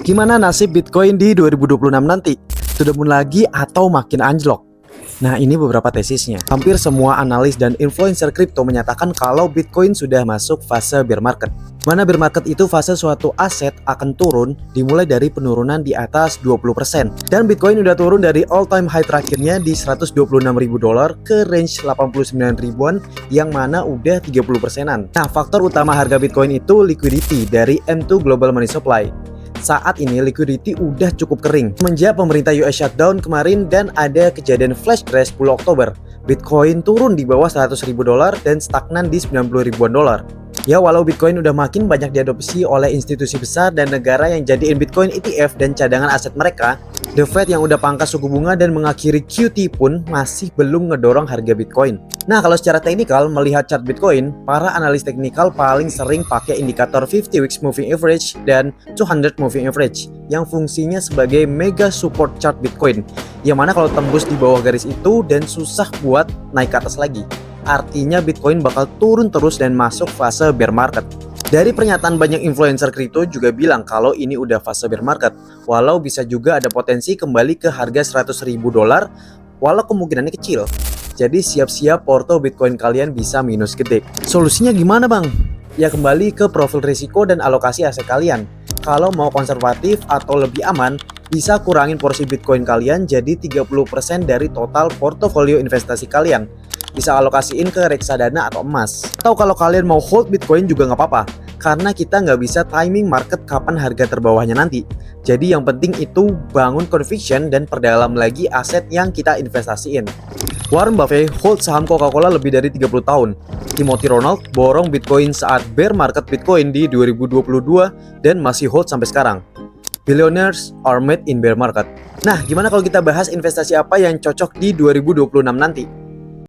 Gimana nasib Bitcoin di 2026 nanti? Sudah mulai lagi atau makin anjlok? Nah, ini beberapa tesisnya. Hampir semua analis dan influencer kripto menyatakan kalau Bitcoin sudah masuk fase bear market. Mana bear market itu fase suatu aset akan turun dimulai dari penurunan di atas 20%. Dan Bitcoin udah turun dari all time high terakhirnya di $126.000 ke range 89 ribuan yang mana udah 30%-an. Nah, faktor utama harga Bitcoin itu liquidity dari M2 Global Money Supply. Saat ini liquidity udah cukup kering semenjak pemerintah US shutdown kemarin dan ada kejadian flash crash 10 Oktober. Bitcoin turun di bawah $100.000 dan stagnan di 90 ribuan dolar. Ya, walau Bitcoin udah makin banyak diadopsi oleh institusi besar dan negara yang jadiin Bitcoin ETF dan cadangan aset mereka, The Fed yang udah pangkas suku bunga dan mengakhiri QT pun masih belum ngedorong harga Bitcoin. Nah, kalau secara teknikal melihat chart Bitcoin, para analis teknikal paling sering pakai indikator 50 weeks moving average dan 200 moving average yang fungsinya sebagai mega support chart Bitcoin. Yang mana kalau tembus di bawah garis itu dan susah buat naik ke atas lagi. Artinya Bitcoin bakal turun terus dan masuk fase bear market. Dari pernyataan banyak influencer kripto juga bilang kalau ini udah fase bear market, walau bisa juga ada potensi kembali ke harga $100.000 walau kemungkinannya kecil. Jadi siap-siap porto Bitcoin kalian bisa minus gede. Solusinya gimana bang? Ya kembali ke profil risiko dan alokasi aset kalian. Kalau mau konservatif atau lebih aman, bisa kurangin porsi Bitcoin kalian jadi 30% dari total portofolio investasi kalian. Bisa alokasiin ke reksadana atau emas. Atau kalau kalian mau hold Bitcoin juga nggak apa-apa, karena kita nggak bisa timing market kapan harga terbawahnya nanti. Jadi yang penting itu bangun conviction dan perdalam lagi aset yang kita investasiin. Warren Buffett hold saham Coca-Cola lebih dari 30 tahun. Timothy Ronald borong Bitcoin saat bear market Bitcoin di 2022 dan masih hold sampai sekarang. Billionaires are made in bear market. Nah, gimana kalau kita bahas investasi apa yang cocok di 2026 nanti?